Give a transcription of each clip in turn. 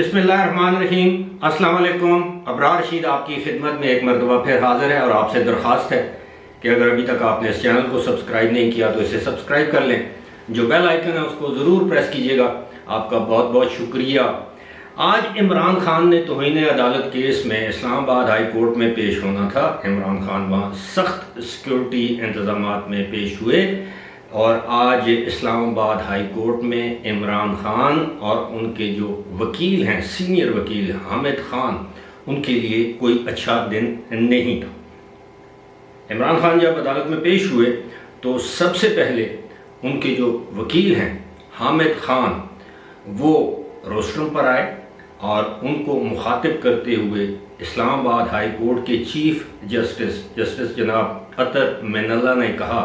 बिस्मिल्लाहिर्रहमानिर्रहीम। अस्सलाम वालेकुम। अबरार रशीद आपकी खिदमत में एक मरतबा फिर हाजिर है और आपसे दरख्वास्त है कि अगर अभी तक आपने इस चैनल को सब्सक्राइब नहीं किया तो इसे सब्सक्राइब कर लें। जो बेल आइकन है उसको ज़रूर प्रेस कीजिएगा। आपका बहुत बहुत शुक्रिया। आज इमरान खान ने तौहीन अदालत केस में इस्लामाबाद हाई कोर्ट में पेश होना था। इमरान खान वहाँ सख्त सिक्योरिटी इंतजामात में पेश हुए और आज इस्लामाबाद हाई कोर्ट में इमरान खान और उनके जो वकील हैं, सीनियर वकील हामिद खान, उनके लिए कोई अच्छा दिन नहीं था। इमरान खान जब अदालत में पेश हुए तो सबसे पहले उनके जो वकील हैं हामिद खान, वो रोस्ट्रम पर आए और उनको मुखातिब करते हुए इस्लामाबाद हाई कोर्ट के चीफ जस्टिस जनाब अतर मिनल्ला ने कहा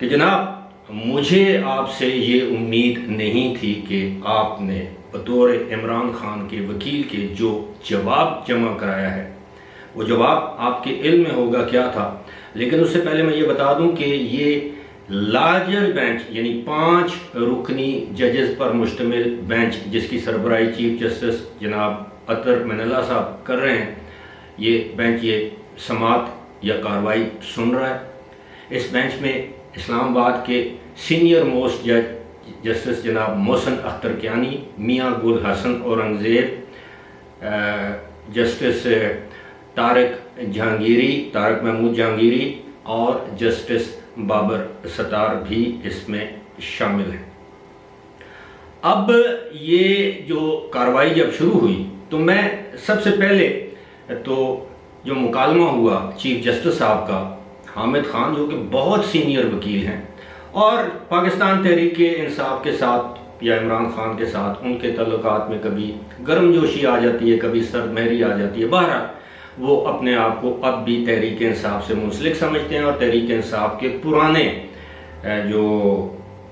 कि जनाब, मुझे आपसे ये उम्मीद नहीं थी कि आपने बतौर इमरान खान के वकील के जो जवाब जमा कराया है वो जवाब आपके इल्म में होगा क्या था। लेकिन उससे पहले मैं ये बता दूं कि ये लार्जर बेंच यानी 5 रुकनी जजेस पर मुश्तमिल बेंच जिसकी सरबराही चीफ जस्टिस जनाब अतर मिनल्ला साहब कर रहे हैं, ये बेंच ये समात या कार्रवाई सुन रहा है। इस बेंच में इस्लामाबाद के सीनियर मोस्ट जज जस्टिस जनाब मोहसिन अख्तर कियानी, मियाँ गुल हसन औरंगज़ेब, जस्टिस तारक महमूद जहांगीरी और जस्टिस बाबर सत्तार भी इसमें शामिल हैं। अब ये जो कार्रवाई जब शुरू हुई तो मैं सबसे पहले तो जो मुकालमा हुआ चीफ जस्टिस साहब का, हामिद खान जो कि बहुत सीनियर वकील हैं और पाकिस्तान तहरीक इंसाफ के साथ या इमरान खान के साथ उनके तल्लुकात में कभी गर्मजोशी आ जाती है, कभी सरदमहरी आ जाती है। बहरहाल वो अपने आप को अब भी तहरीक इंसाफ से मुंसलिक समझते हैं और तहरीक इंसाफ के पुराने जो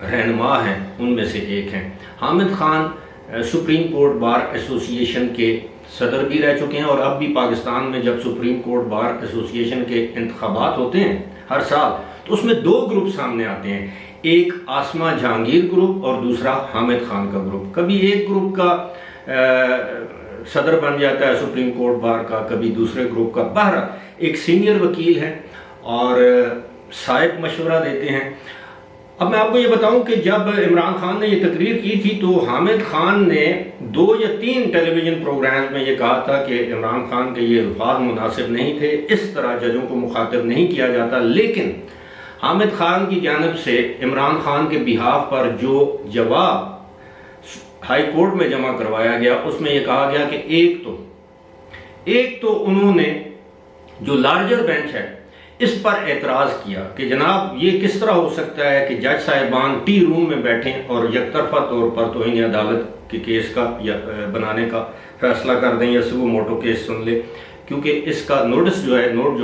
रहनुमा हैं उनमें से एक हैं। Hamid Khan supreme court bar association के सदर भी रह चुके हैं और अब भी पाकिस्तान में जब सुप्रीम कोर्ट बार एसोसिएशन के इंतखाबात होते हैं हर साल तो उसमें 2 ग्रुप सामने आते हैं, एक आसमा जहांगीर ग्रुप और दूसरा हामिद खान का ग्रुप। कभी एक ग्रुप का सदर बन जाता है सुप्रीम कोर्ट बार का, कभी दूसरे ग्रुप का। बहरहाल एक सीनियर वकील है और साहिब मशवरा देते हैं। अब मैं आपको ये बताऊं कि जब इमरान खान ने ये तकरीर की थी तो हामिद खान ने 2 या 3 टेलीविज़न प्रोग्राम्स में ये कहा था कि इमरान खान के ये अल्फाज मुनासिब नहीं थे, इस तरह जजों को मुखातिब नहीं किया जाता। लेकिन हामिद खान की जानिब से इमरान खान के बिहाफ पर जो जवाब हाई कोर्ट में जमा करवाया गया उसमें यह कहा गया कि एक तो उन्होंने जो लार्जर बेंच है इस पर एतराज़ किया कि जनाब ये किस तरह हो सकता है कि जज साहिबान टी रूम में बैठें और यकतरफा तौर पर तौहीन अदालत के केस का या बनाने का फैसला कर दें या सुबह मोटो केस सुन ले, क्योंकि इसका नोट जो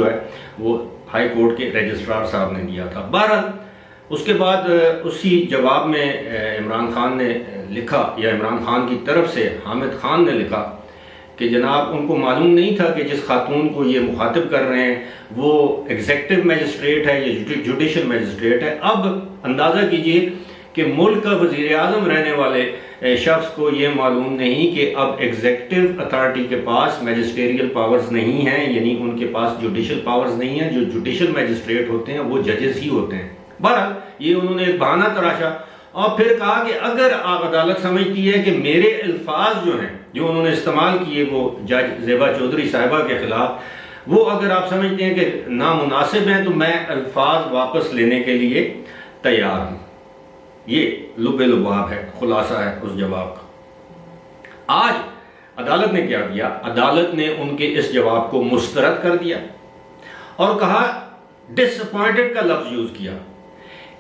है वो हाई कोर्ट के रजिस्ट्रार साहब ने दिया था। बहरहाल उसके बाद उसी जवाब में इमरान खान ने लिखा या इमरान खान की तरफ से हामिद खान ने लिखा कि जनाब उनको मालूम नहीं था कि जिस खातून को ये मुखातिब कर रहे हैं वो एग्जेक्टिव मजिस्ट्रेट है या जुडिशल मजिस्ट्रेट है। अब अंदाज़ा कीजिए कि मुल्क का वज़ीर आज़म रहने वाले शख्स को ये मालूम नहीं कि अब एग्जेक्टिव अथॉरिटी के पास मैजिस्ट्रियल पावर्स नहीं हैं, यानी उनके पास जुडिशल पावर्स नहीं हैं। जो जुडिशल मजिस्ट्रेट होते हैं वो जजेस ही होते हैं। बहरहाल ये उन्होंने एक बहाना तराशा और फिर कहा कि अगर आप अदालत समझती है कि मेरे अल्फाज जो हैं जो उन्होंने इस्तेमाल किए वो जज ज़ेबा चौधरी साहिबा के ख़िलाफ़, वो अगर आप समझते हैं कि नामुनासिब हैं तो मैं अल्फाज वापस लेने के लिए तैयार हूँ। ये लुबे लुबाब है, खुलासा है उस जवाब का। आज अदालत ने क्या किया, अदालत ने उनके इस जवाब को मुस्तरद कर दिया और कहा, डिसअपॉइंटेड का लफ्ज़ यूज़ किया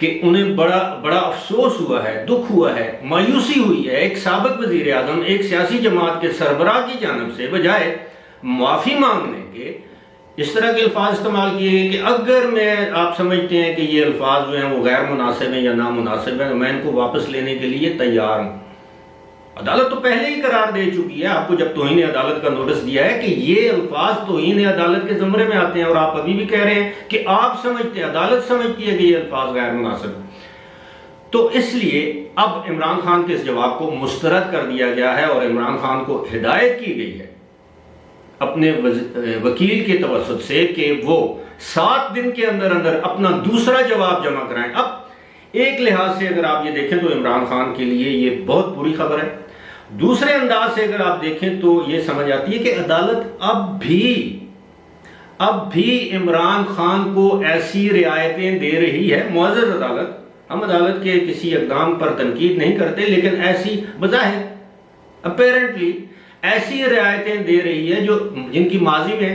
कि उन्हें बड़ा अफसोस हुआ है, दुख हुआ है, मायूसी हुई है एक साबिक वज़ीर आज़म, एक सियासी जमात के सरबराह की जानिब से बजाय माफ़ी मांगने के इस तरह के अल्फाज इस्तेमाल किए गए कि अगर मैं आप समझते हैं कि ये अल्फाज जो हैं वो गैर मुनासिब हैं या नामुनासिब हैं तो मैं इनको वापस लेने के लिए तैयार हूँ। अदालत तो पहले ही करार दे चुकी है आपको, जब तौहीन अदालत का नोटिस दिया है कि ये अल्फाज तौहीन अदालत के ज़मरे में आते हैं और आप अभी भी कह रहे हैं कि आप समझते हैं, अदालत समझती है कि ये अल्फाज गैर मुनासिब हैं। तो इसलिए अब इमरान खान के इस जवाब को मुस्तरद कर दिया गया है और इमरान खान को हिदायत की गई है अपने वकील के तवसुत से कि वो 7 दिन के अंदर अंदर अपना दूसरा जवाब जमा कराएं। अब एक लिहाज से अगर आप ये देखें तो इमरान खान के लिए ये बहुत बुरी खबर है। दूसरे अंदाज से अगर आप देखें तो ये समझ आती है कि अदालत अब भी इमरान खान को ऐसी रियायतें दे रही है। मुअज़्ज़ज़ अदालत, हम अदालत के किसी इक़दाम पर तनकीद नहीं करते, लेकिन ऐसी बज़ाहिर अपेरेंटली ऐसी रियायतें दे रही है जो जिनकी माजी में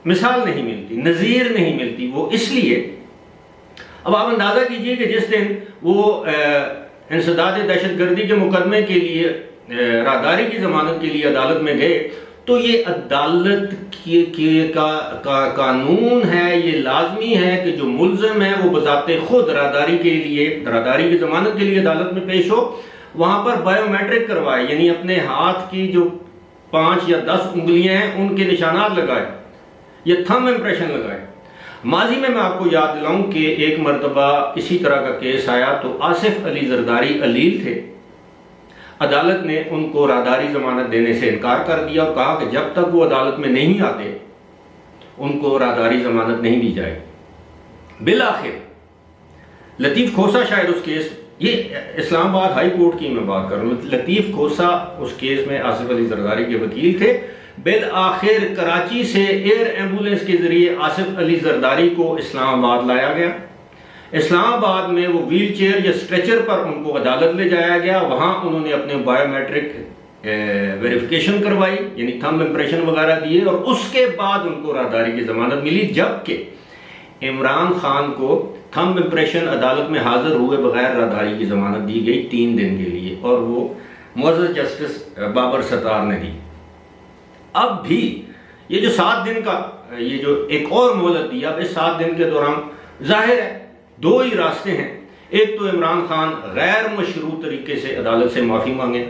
मिसाल नहीं मिलती, नज़ीर नहीं मिलती। वो इसलिए, अब आप अंदाज़ा कीजिए कि जिस दिन वो इंसदाद दहशतगर्दी के मुकदमे के लिए राहदारी की ज़मानत के लिए अदालत में गए, तो ये अदालत का कानून है, ये लाजमी है कि जो मुल्ज़म है वो बज़ाते खुद राहदारी की ज़मानत के लिए अदालत में पेश हो, वहाँ पर बायोमेट्रिक करवाए, यानी अपने हाथ की जो 5 या 10 उंगलियाँ हैं उनके निशानात लगाए या थंब इम्प्रेशन लगाए। माजी में मैं आपको याद दिलाऊं कि एक मरतबा इसी तरह का केस आया तो आसिफ अली जरदारी अलील थे, अदालत ने उनको राहदारी जमानत देने से इनकार कर दिया और कहा कि जब तक वो अदालत में नहीं आते उनको राहदारी जमानत नहीं दी जाएगी। बिल आखिर लतीफ़ खोसा शायद उस केस, ये इस्लामाबाद हाई कोर्ट की मैं बात कर रहा हूँ, लतीफ़ खोसा उस केस में आसिफ अली जरदारी के वकील थे। बिल आखिर कराची से एयर एम्बुलेंस के जरिए आसिफ अली जरदारी को इस्लामाबाद लाया गया। इस्लामाबाद में वो व्हील चेयर या स्ट्रेचर पर उनको अदालत ले जाया गया। वहाँ उन्होंने अपने बायोमेट्रिक वेरिफिकेशन करवाई, यानी थंब इम्प्रेशन वगैरह दिए और उसके बाद उनको राहदारी की जमानत मिली। जबकि इमरान खान को थंब इम्प्रेशन अदालत में हाजिर हुए बगैर राहदारी की जमानत दी गई 3 दिन के लिए, और वो मुअज़्ज़ज़ जस्टिस बाबर सत्तार ने दी। अब भी ये जो 7 दिन का ये जो एक और मोहलत दिया, अब इस 7 दिन के दौरान जाहिर है 2 ही रास्ते हैं। एक तो इमरान खान गैर मशरू तरीके से अदालत से माफ़ी मांगे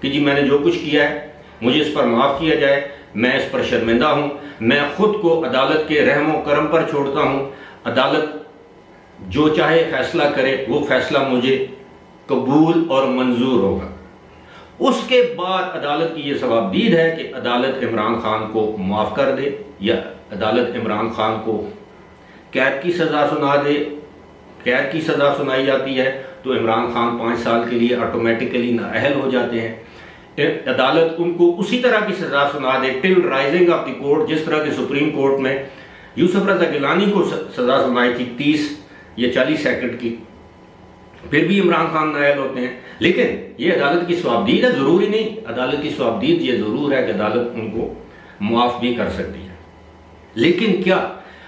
कि जी मैंने जो कुछ किया है मुझे इस पर माफ़ किया जाए, मैं इस पर शर्मिंदा हूँ, मैं खुद को अदालत के रहमो करम पर छोड़ता हूँ, अदालत जो चाहे फैसला करे वो फैसला मुझे कबूल और मंजूर होगा। उसके बाद अदालत की ये सवाबदीद है कि अदालत इमरान खान को माफ़ कर दे या अदालत इमरान खान को कैद की सज़ा सुना दे। कैद की सज़ा सुनाई जाती है तो इमरान खान 5 साल के लिए ऑटोमेटिकली नाअहल हो जाते हैं। अदालत उनको उसी तरह की सज़ा सुना दे till rising of the court, जिस तरह के सुप्रीम कोर्ट में यूसुफ रज़ा गिलानी को सज़ा सुनाई थी 30 या 40 सेकंड की, फिर भी इमरान खान नाअहल होते हैं। लेकिन ये अदालत की सवाबदीद है, ज़रूरी नहीं। अदालत की सवाबदीद ये ज़रूर है कि अदालत उनको मुआफ़ भी कर सकती है। लेकिन क्या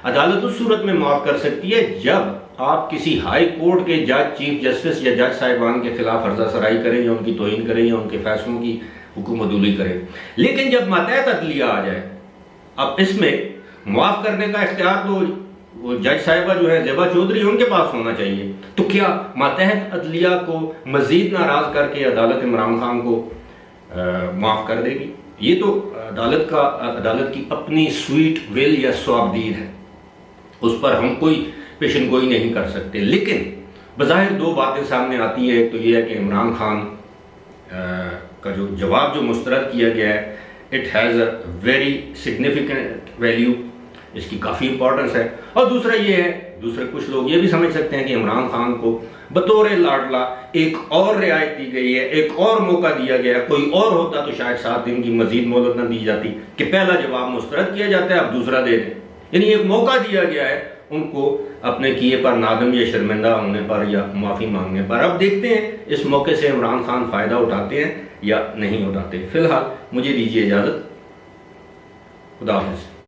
अदालत उस सूरत में माफ़ कर सकती है जब आप किसी हाई कोर्ट के जज, चीफ जस्टिस या जज साहिबान के खिलाफ अर्जा सराई करें या उनकी तौहीन करें या उनके फैसलों की हुकूमतदूली करें। लेकिन जब मातहत अदलिया आ जाए, अब इसमें मुआफ़ करने का इख्तियार तो वो जज साहिबा जो है ज़ेबा चौधरी उनके पास होना चाहिए। तो क्या मातहत अदलिया को मज़ीद नाराज़ करके अदालत इमरान खान को माफ़ कर देगी? ये तो अदालत की अपनी स्वीट विल या सवाबदीद है, उस पर हम कोई पेशन गोई नहीं कर सकते। लेकिन बज़ाहिर 2 बातें सामने आती है। एक तो ये है कि इमरान खान का जो जवाब जो मुस्तरद किया गया है, it has a very significant value, इसकी काफ़ी इंपॉर्टेंस है। और दूसरा ये है, दूसरे कुछ लोग ये भी समझ सकते हैं कि इमरान खान को बतौर लाडला एक और रियायत दी गई है, एक और मौका दिया गया है। कोई और होता तो शायद 7 दिन की मजीद मोहलत न दी जाती कि पहला जवाब मुस्तरद किया जाता है अब दूसरा दे दें। यानी एक मौका दिया गया है उनको अपने किए पर नादम या शर्मिंदा होने पर या माफ़ी मांगने पर। अब देखते हैं इस मौके से इमरान खान फ़ायदा उठाते हैं या नहीं उठाते। फ़िलहाल मुझे दीजिए इजाज़त। खुदा हाफ़िज़।